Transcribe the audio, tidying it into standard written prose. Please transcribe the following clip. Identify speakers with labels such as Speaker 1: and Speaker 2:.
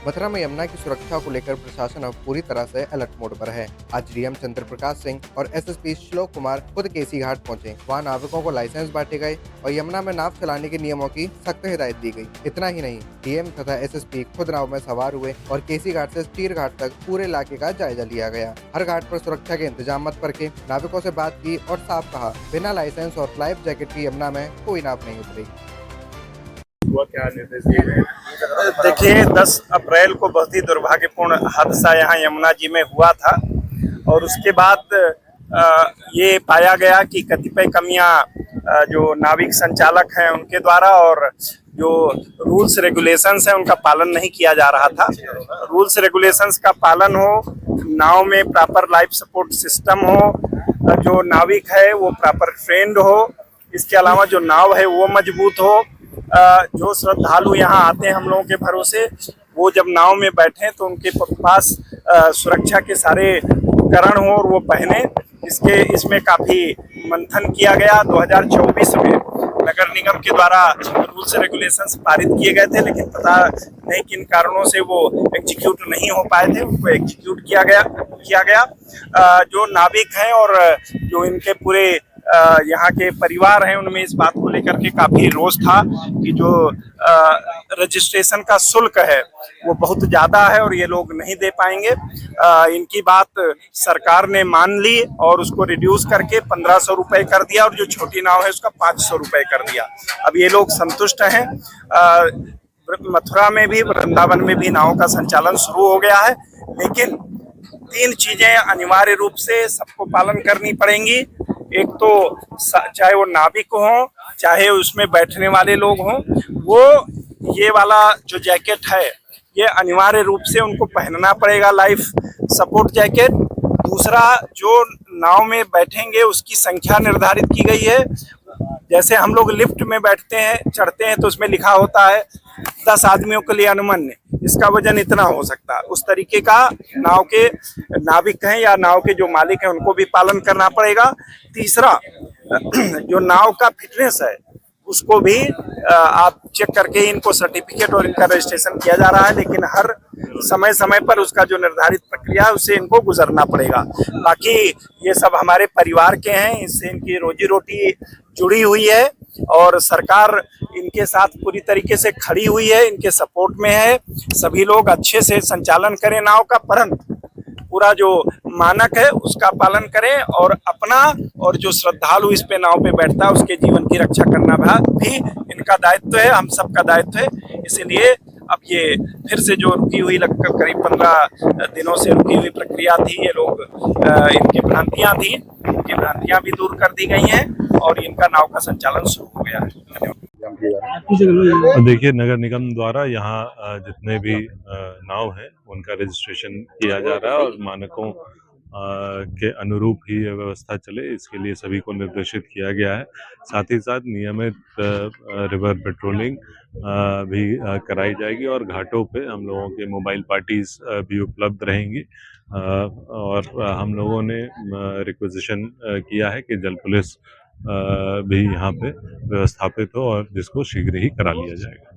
Speaker 1: मथुरा में यमुना की सुरक्षा को लेकर प्रशासन अब पूरी तरह से अलर्ट मोड पर है। आज डीएम चंद्र प्रकाश सिंह और एसएसपी श्लोक कुमार खुद केसी घाट पहुंचे। वहां नाविकों को लाइसेंस बांटे गए और यमुना में नाव चलाने के नियमों की सख्त हिदायत दी गई। इतना ही नहीं, डीएम तथा एसएसपी खुद नाव में सवार हुए और केसी घाट से स्टीर घाट तक पूरे इलाके का जायजा लिया गया। हर घाट पर सुरक्षा के इंतजाम परखे, नाविकों से बात की और साफ कहा, बिना लाइसेंस और लाइफ जैकेट की यमुना में कोई नाव नहीं उतरी।
Speaker 2: क्या निर्देश दिए गए? देखिए, 10 अप्रैल को बहुत ही दुर्भाग्यपूर्ण हादसा यहाँ यमुना जी में हुआ था और उसके बाद ये पाया गया कि कतिपय कमियां जो नाविक संचालक हैं उनके द्वारा और जो रूल्स रेगुलेशंस हैं उनका पालन नहीं किया जा रहा था। रूल्स रेगुलेशंस का पालन हो, नाव में प्रॉपर लाइफ सपोर्ट सिस्टम हो, जो नाविक है वो प्रॉपर ट्रेंड हो, इसके अलावा जो नाव है वो मजबूत हो। जो श्रद्धालु यहाँ आते हैं हम लोगों के भरोसे, वो जब नाव में बैठे तो उनके पास सुरक्षा के सारे उपकरण हो और वो पहने। इसमें काफी मंथन किया गया। 2024 में नगर निगम के द्वारा रूल्स रेगुलेशंस पारित किए गए थे, लेकिन पता नहीं किन कारणों से वो एग्जीक्यूट नहीं हो पाए थे। उनको एग्जीक्यूट किया गया। जो नाविक हैं और जो इनके पूरे यहाँ के परिवार हैं, उनमें इस बात को लेकर के काफी रोष था कि जो रजिस्ट्रेशन का शुल्क है वो बहुत ज्यादा है और ये लोग नहीं दे पाएंगे। इनकी बात सरकार ने मान ली और उसको रिड्यूस करके 1500 रुपए कर दिया और जो छोटी नाव है उसका 500 रुपए कर दिया। अब ये लोग संतुष्ट हैं। मथुरा में भी, वृंदावन में भी नाव का संचालन शुरू हो गया है, लेकिन 3 चीजें अनिवार्य रूप से सबको पालन करनी पड़ेंगी। एक तो चाहे वो नाविक हो, चाहे उसमें बैठने वाले लोग हों, वो ये वाला जो जैकेट है ये अनिवार्य रूप से उनको पहनना पड़ेगा, लाइफ सपोर्ट जैकेट। दूसरा, जो नाव में बैठेंगे उसकी संख्या निर्धारित की गई है। जैसे हम लोग लिफ्ट में बैठते हैं, चढ़ते हैं तो उसमें लिखा होता है 10 आदमियों के लिए अनुमन्य, इसका वजन इतना हो सकता है। उस तरीके का नाव के नाविक हैं या नाव के जो मालिक हैं उनको भी पालन करना पड़ेगा। तीसरा, जो नाव का फिटनेस है उसको भी आप चेक करके इनको सर्टिफिकेट और इनका रजिस्ट्रेशन किया जा रहा है, लेकिन हर समय पर उसका जो निर्धारित प्रक्रिया है उससे इनको गुजरना पड़ेगा। बाकी ये सब हमारे परिवार के हैं, इससे इनकी रोजी रोटी जुड़ी हुई है और सरकार इनके साथ पूरी तरीके से खड़ी हुई है, इनके सपोर्ट में है। सभी लोग अच्छे से संचालन करें नाव का, परंतु पूरा जो मानक है उसका पालन करें और अपना और जो श्रद्धालु इस पे नाव पे बैठता है उसके जीवन की रक्षा करना भी इनका दायित्व है, हम सबका दायित्व है। इसीलिए अब ये फिर से जो रुकी हुई लगभग करीब 15 दिनों से रुकी हुई प्रक्रिया थी, ये लोग इनकी भ्रांतियां थी, इनकी भ्रांतियां भी दूर कर दी गई हैं और इनका नाव का संचालन शुरू हो गया है।
Speaker 3: देखिए, नगर निगम द्वारा यहाँ जितने भी नाव हैं उनका रजिस्ट्रेशन किया जा रहा है और मानकों के अनुरूप ही यह व्यवस्था चले, इसके लिए सभी को निर्देशित किया गया है। साथ ही साथ नियमित रिवर पेट्रोलिंग भी कराई जाएगी और घाटों पे हम लोगों के मोबाइल पार्टीज भी उपलब्ध रहेंगी। और हम लोगों ने रिक्वेजिशन किया है कि जल पुलिस भी यहाँ पे व्यवस्थापित हो और जिसको शीघ्र ही करा लिया जाएगा।